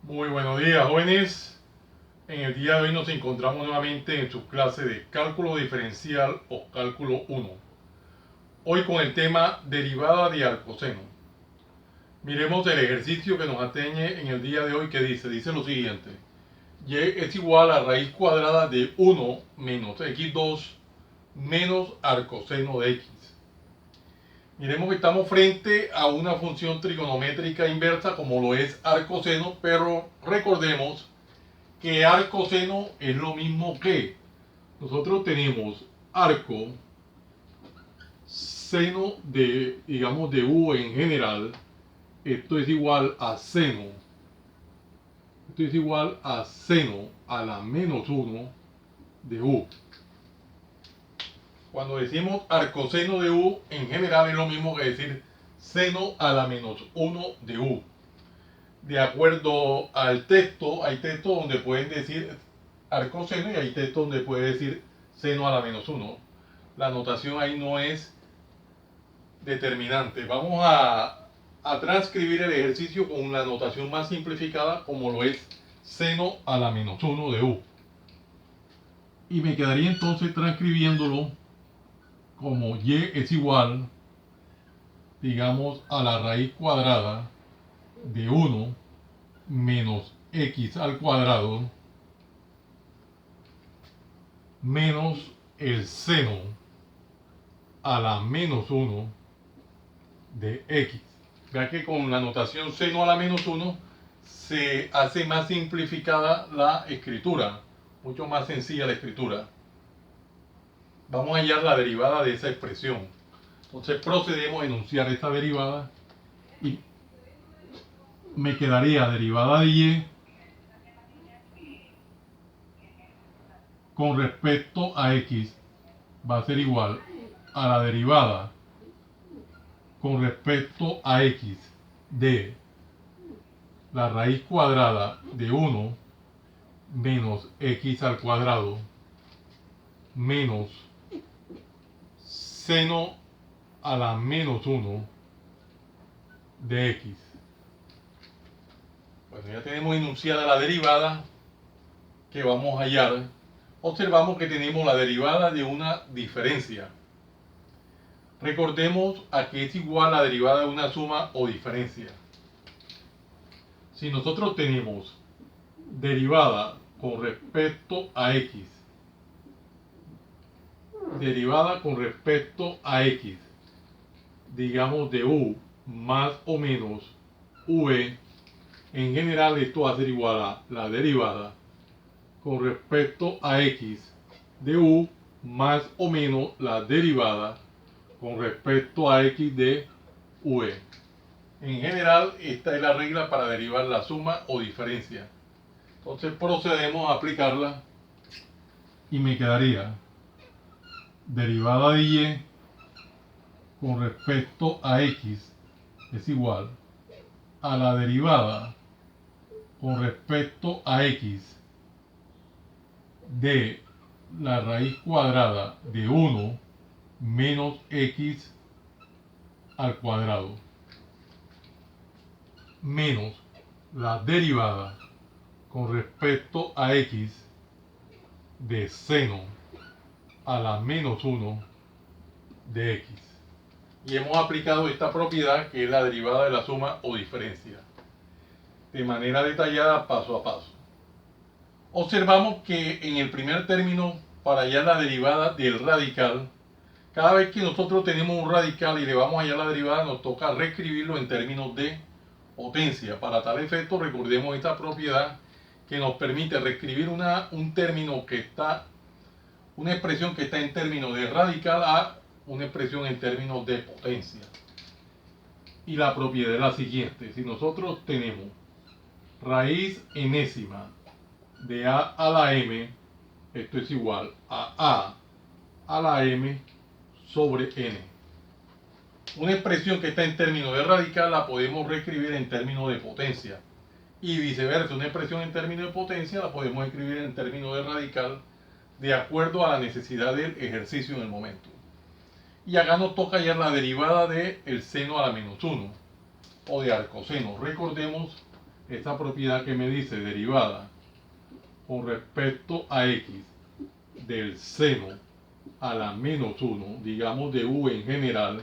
Muy buenos días, jóvenes. En el día de hoy nos encontramos nuevamente en su clase de cálculo diferencial o cálculo 1. Hoy con el tema derivada de arcoseno. Miremos el ejercicio que nos atañe en el día de hoy que dice lo siguiente. Y es igual a raíz cuadrada de 1 menos x2 menos arcoseno de x. Miremos que estamos frente a una función trigonométrica inversa como lo es arcoseno, pero recordemos que arcoseno es lo mismo que nosotros tenemos arco seno de, digamos, de u en general. Esto es igual a seno. Esto es igual a seno a la menos 1 de u. Cuando decimos arcoseno de u, en general es lo mismo que decir seno a la menos 1 de u. De acuerdo al texto, hay textos donde pueden decir arcoseno y hay textos donde puede decir seno a la menos 1. La notación ahí no es determinante. Vamos a transcribir el ejercicio con la notación más simplificada como lo es seno a la menos 1 de u. Y me quedaría entonces transcribiéndolo como y es igual, digamos, a la raíz cuadrada de 1 menos x al cuadrado menos el seno a la menos 1 de x. Vea que con la notación seno a la menos 1 se hace más simplificada la escritura, mucho más sencilla la escritura. Vamos a hallar la derivada de esa expresión. Entonces procedemos a enunciar esta derivada y me quedaría derivada de y con respecto a x va a ser igual a la derivada con respecto a x de la raíz cuadrada de 1 menos x al cuadrado menos seno a la menos 1 de x. Bueno, ya tenemos enunciada la derivada que vamos a hallar. Observamos que tenemos la derivada de una diferencia. Recordemos a que es igual la derivada de una suma o diferencia. Si nosotros tenemos derivada con respecto a x, derivada con respecto a x, digamos de u más o menos v, en general esto va a ser igual a la derivada con respecto a x de u más o menos la derivada con respecto a x de v. En general, esta es la regla para derivar la suma o diferencia. Entonces procedemos a aplicarla y me quedaría derivada de y con respecto a x es igual a la derivada con respecto a x de la raíz cuadrada de 1 menos x al cuadrado menos la derivada con respecto a x de seno a la menos 1 de x. Y hemos aplicado esta propiedad que es la derivada de la suma o diferencia de manera detallada paso a paso. Observamos que en el primer término, para hallar la derivada del radical, cada vez que nosotros tenemos un radical y le vamos a hallar la derivada, nos toca reescribirlo en términos de potencia. Para tal efecto, recordemos esta propiedad que nos permite reescribir un término que está, una expresión que está en términos de radical a una expresión en términos de potencia. Y la propiedad es la siguiente: si nosotros tenemos raíz enésima de a a la m, esto es igual a la m sobre n. Una expresión que está en términos de radical la podemos reescribir en términos de potencia. Y viceversa, una expresión en términos de potencia la podemos escribir en términos de radical de acuerdo a la necesidad del ejercicio en el momento. Y acá nos toca hallar la derivada del seno a la menos 1 o de arcoseno. Recordemos esa propiedad que me dice derivada con respecto a x del seno a la menos 1, digamos de u en general,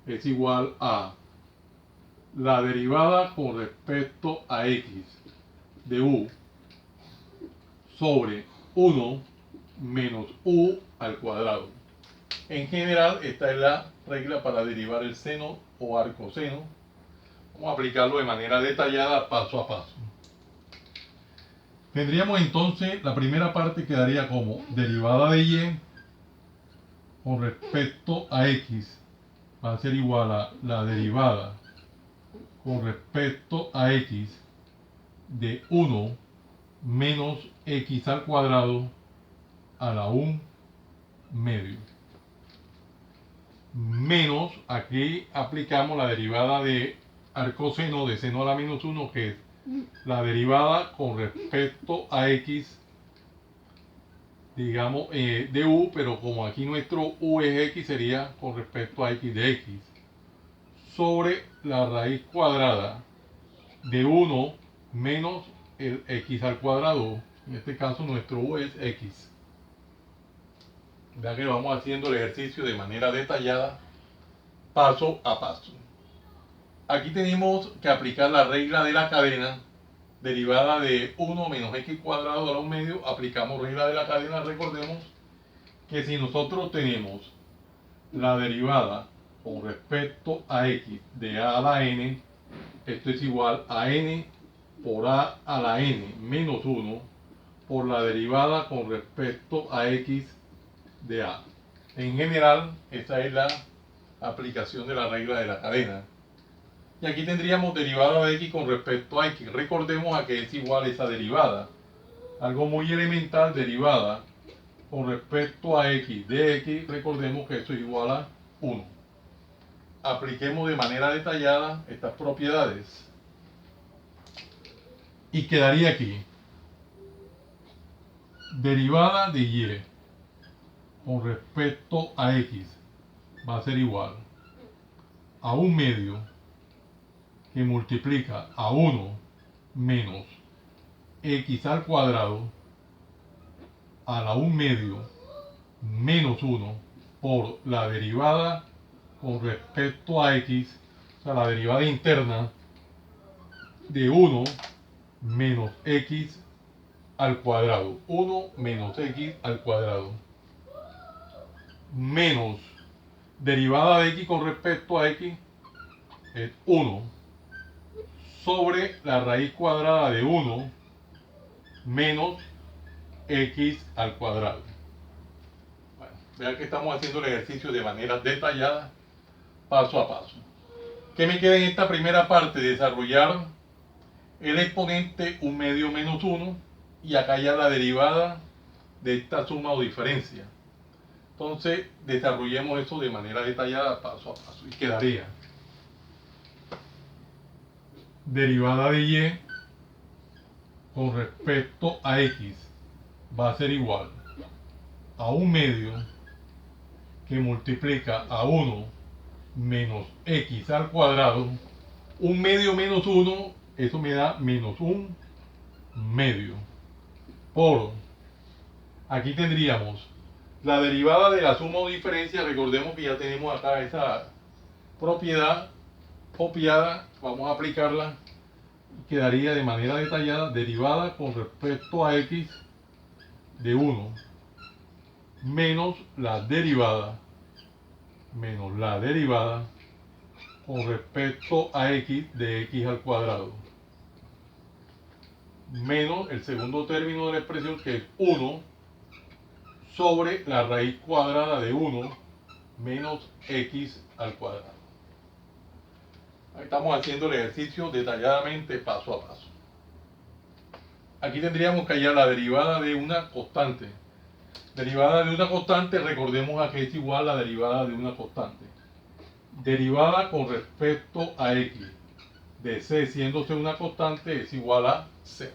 es igual a la derivada con respecto a x de u sobre 1 menos u al cuadrado. En general, esta es la regla para derivar el seno o arcoseno. Vamos a aplicarlo de manera detallada, paso a paso. Tendríamos entonces, la primera parte quedaría como derivada de y con respecto a x va a ser igual a la derivada con respecto a x de 1 menos x al cuadrado a la 1 medio. Menos, aquí aplicamos la derivada de arcoseno de seno a la menos 1, que es la derivada con respecto a x, digamos, de u, pero como aquí nuestro u es x, sería con respecto a x de x, sobre la raíz cuadrada de 1 menos el x al cuadrado. En este caso nuestro u es x. Ya que vamos haciendo el ejercicio de manera detallada, paso a paso. Aquí tenemos que aplicar la regla de la cadena, derivada de 1 menos x cuadrado a la 1 medio. Aplicamos regla de la cadena. Recordemos que si nosotros tenemos la derivada con respecto a x de a la n, esto es igual a n por a la n menos 1 por la derivada con respecto a x de a. En general, esta es la aplicación de la regla de la cadena. Y aquí tendríamos derivada de x con respecto a x. Recordemos a que es igual a esa derivada. Algo muy elemental, derivada con respecto a x de x. Recordemos que esto es igual a 1. Apliquemos de manera detallada estas propiedades. Y quedaría aquí derivada de y con respecto a x va a ser igual a 1 medio que multiplica a 1 menos x al cuadrado a la 1 medio menos 1 por la derivada con respecto a x, o sea, la derivada interna de 1 menos x al cuadrado. 1 menos x al cuadrado. Menos derivada de x con respecto a x es 1 sobre la raíz cuadrada de 1 menos x al cuadrado. Bueno, vean que estamos haciendo el ejercicio de manera detallada, paso a paso. ¿Qué me queda en esta primera parte? Desarrollar el exponente 1 medio menos 1 y acá ya la derivada de esta suma o diferencia. Entonces, desarrollemos eso de manera detallada, paso a paso. Y quedaría derivada de y con respecto a x va a ser igual a 1 medio que multiplica a 1 menos x al cuadrado. 1 medio menos 1, eso me da menos 1 medio. Por, aquí tendríamos la derivada de la suma o diferencia. Recordemos que ya tenemos acá esa propiedad copiada. Vamos a aplicarla. Quedaría de manera detallada derivada con respecto a x de 1 menos la derivada con respecto a x de x al cuadrado menos el segundo término de la expresión, que es 1 sobre la raíz cuadrada de 1 menos x al cuadrado. Ahí estamos haciendo el ejercicio detalladamente, paso a paso. Aquí tendríamos que hallar la derivada de una constante. Derivada de una constante, recordemos a que es igual a la derivada de una constante. Derivada con respecto a x de c, siendo c una constante, es igual a 0.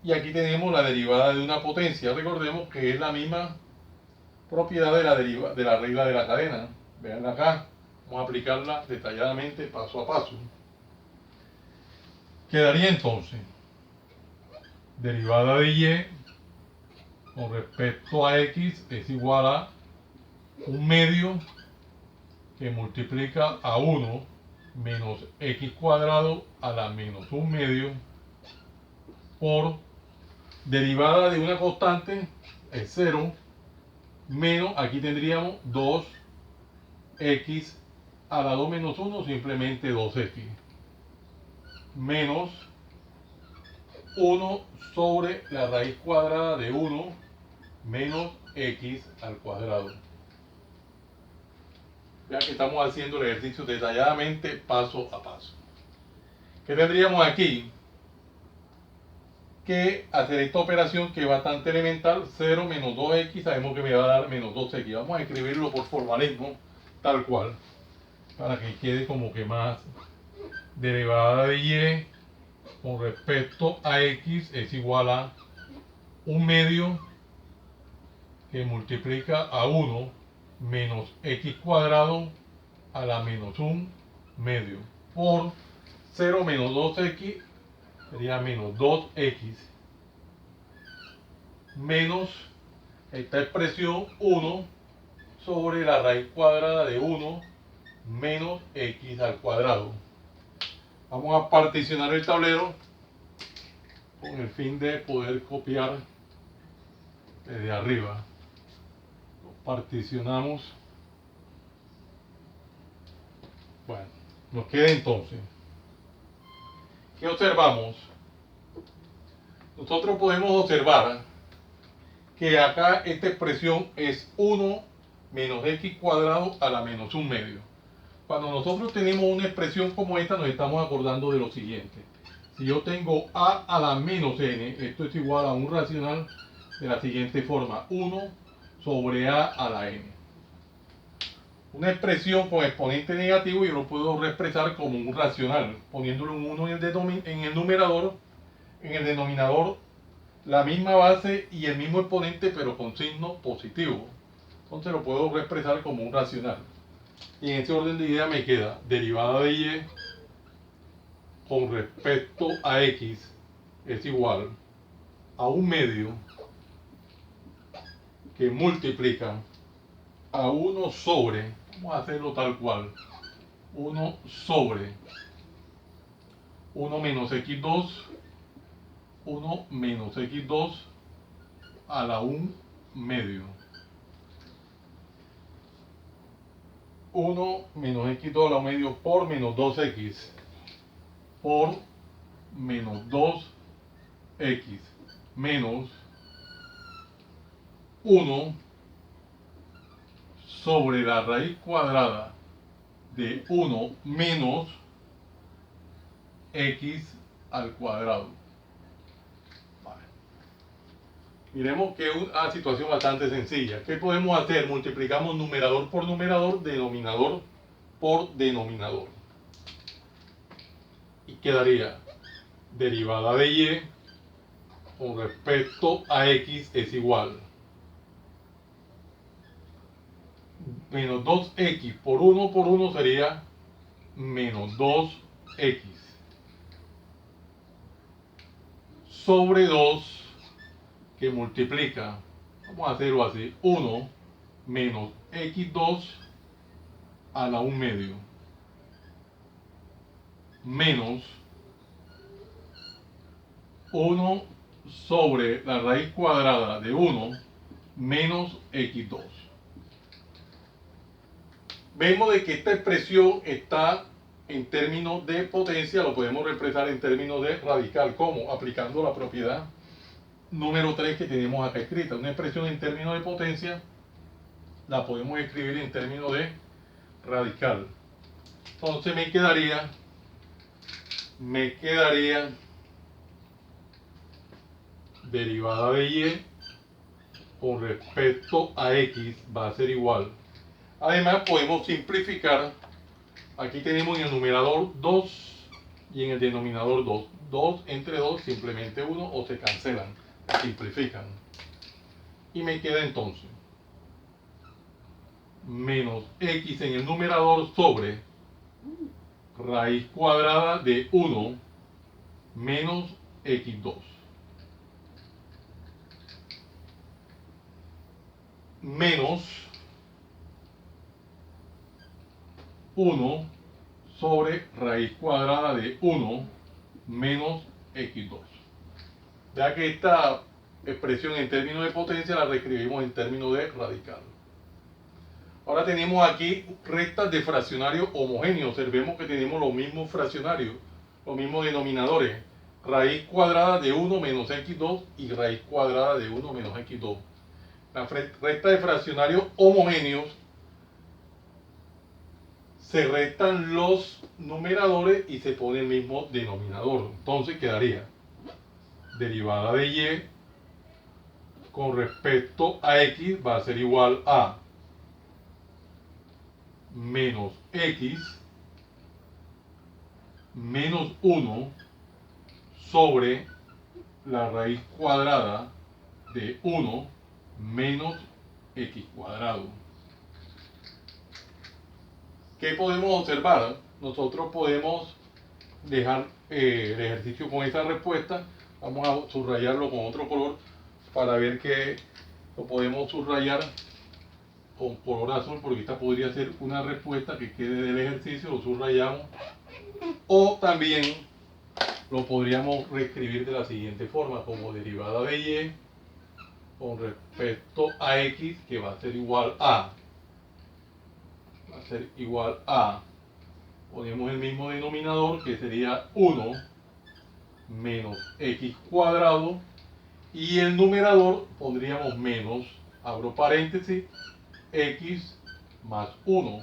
Y aquí tenemos la derivada de una potencia. Recordemos que es la misma propiedad de la regla de la cadena. Vean acá, vamos a aplicarla detalladamente, paso a paso. Quedaría entonces derivada de y con respecto a x es igual a un medio que multiplica a 1 menos x cuadrado a la menos un medio por derivada de una constante es 0 menos, aquí tendríamos 2x a la 2 menos 1, simplemente 2x, menos 1 sobre la raíz cuadrada de 1 menos x al cuadrado. Ya que estamos haciendo el ejercicio detalladamente paso a paso. ¿Qué tendríamos aquí? Que hacer esta operación que es bastante elemental, 0 menos 2x, sabemos que me va a dar menos 2x. Vamos a escribirlo por formalismo, tal cual, para que quede como que más. Derivada de y con respecto a x es igual a un medio que multiplica a 1 menos x cuadrado a la menos un medio por 0 menos 2x sería menos 2x menos esta expresión 1 sobre la raíz cuadrada de 1 menos x al cuadrado. Vamos a particionar el tablero con el fin de poder copiar desde arriba. Lo particionamos. Bueno, nos queda entonces. ¿Qué observamos? Nosotros podemos observar que acá esta expresión es 1 menos x cuadrado a la menos un medio. Cuando nosotros tenemos una expresión como esta, nos estamos acordando de lo siguiente. Si yo tengo a la menos n, esto es igual a un racional de la siguiente forma: 1 sobre a la n. Una expresión con exponente negativo yo lo puedo reexpresar como un racional, poniéndole un 1 en el numerador, en el denominador la misma base y el mismo exponente, pero con signo positivo. Entonces lo puedo reexpresar como un racional. Y en ese orden de ideas me queda derivada de y con respecto a x es igual a un medio que multiplica a 1 sobre, vamos a hacerlo tal cual, 1 sobre 1 menos x2, 1 menos x2 a la 1 medio. 1 menos x2 a la 1 medio por menos 2x por menos 2x menos 1 sobre la raíz cuadrada de 1 menos x al cuadrado. Vale. Miremos que es una situación bastante sencilla. ¿Qué podemos hacer? Multiplicamos numerador por numerador, denominador por denominador. Y quedaría derivada de y con respecto a x es igual menos 2x por 1 sería menos 2x sobre 2 que multiplica, vamos a hacerlo así, 1 menos x2 a la 1 medio menos 1 sobre la raíz cuadrada de 1 menos x2. Vemos de que esta expresión está en términos de potencia, lo podemos representar en términos de radical. ¿Cómo? Aplicando la propiedad número 3 que tenemos acá escrita. Una expresión en términos de potencia la podemos escribir en términos de radical. Entonces me quedaría derivada de y con respecto a x va a ser igual. Además podemos simplificar. Aquí tenemos en el numerador 2 y en el denominador 2. 2 entre 2 simplemente 1 o se cancelan, simplifican. Y me queda entonces menos x en el numerador sobre raíz cuadrada de 1 menos x2 menos 1 sobre raíz cuadrada de 1 menos x2. Ya que esta expresión en términos de potencia la reescribimos en términos de radical. Ahora tenemos aquí rectas de fraccionario homogéneo. Observemos que tenemos los mismos fraccionarios, los mismos denominadores. Raíz cuadrada de 1 menos x2 y raíz cuadrada de 1 menos x2. Las rectas de fraccionarios homogéneos se restan los numeradores y se pone el mismo denominador. Entonces quedaría derivada de y con respecto a x va a ser igual a menos x menos 1 sobre la raíz cuadrada de 1 menos x cuadrado. ¿Qué podemos observar? Nosotros podemos dejar el ejercicio con esa respuesta. Vamos a subrayarlo con otro color para ver que lo podemos subrayar con color azul, porque esta podría ser una respuesta que quede del ejercicio, lo subrayamos. O también lo podríamos reescribir de la siguiente forma, como derivada de y con respecto a x, que va a ser igual a, ponemos el mismo denominador, que sería 1 menos x cuadrado, y el numerador pondríamos menos, abro paréntesis, x más 1.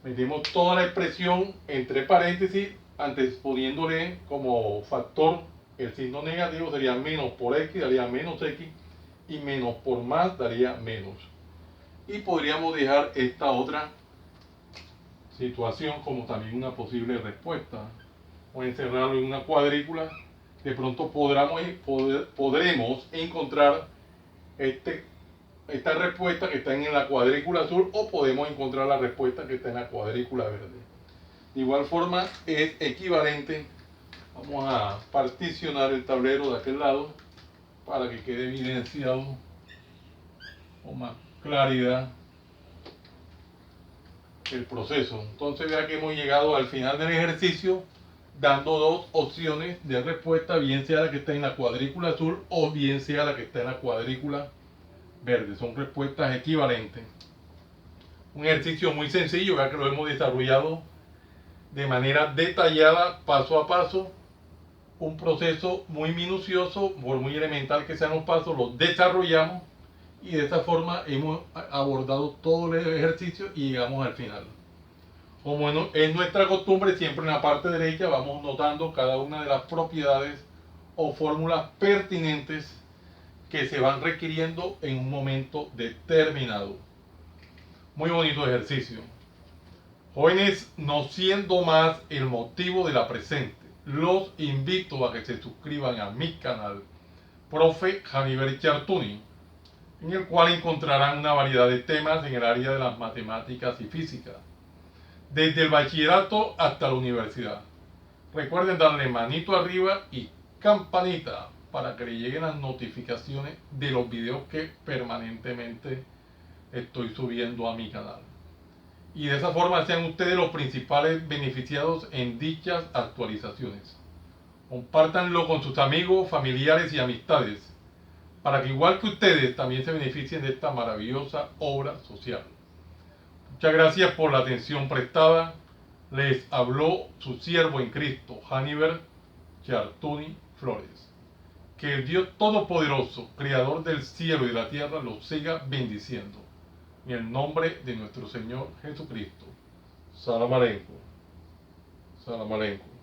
Metemos toda la expresión entre paréntesis, antes poniéndole como factor el signo negativo, sería menos por x, daría menos x, y menos por más daría menos. Y podríamos dejar esta otra situación como también una posible respuesta. O encerrarlo en una cuadrícula. De pronto podremos encontrar esta respuesta que está en la cuadrícula azul, o podemos encontrar la respuesta que está en la cuadrícula verde. De igual forma es equivalente. Vamos a particionar el tablero de aquel lado para que quede evidenciado con más claridad el proceso. Entonces vea que hemos llegado al final del ejercicio dando dos opciones de respuesta, bien sea la que está en la cuadrícula azul o bien sea la que está en la cuadrícula verde. Son respuestas equivalentes. Un ejercicio muy sencillo, vea que lo hemos desarrollado de manera detallada, paso a paso. Un proceso muy minucioso, por muy elemental que sean los pasos, los desarrollamos y de esta forma hemos abordado todo el ejercicio y llegamos al final. Como es nuestra costumbre, siempre en la parte derecha vamos notando cada una de las propiedades o fórmulas pertinentes que se van requiriendo en un momento determinado. Muy bonito ejercicio. Jóvenes, no siendo más el motivo de la presente, los invito a que se suscriban a mi canal, Profe Haniber Chartuni, en el cual encontrarán una variedad de temas en el área de las matemáticas y física, desde el bachillerato hasta la universidad. Recuerden darle manito arriba y campanita para que le lleguen las notificaciones de los videos que permanentemente estoy subiendo a mi canal. Y de esa forma sean ustedes los principales beneficiados en dichas actualizaciones. Compártanlo con sus amigos, familiares y amistades, para que igual que ustedes también se beneficien de esta maravillosa obra social. Muchas gracias por la atención prestada. Les habló su siervo en Cristo, Haniber Chartuni Flores. Que el Dios Todopoderoso, Creador del cielo y de la tierra, los siga bendiciendo. En el nombre de nuestro Señor Jesucristo. Salam aleikum. Salam aleikum.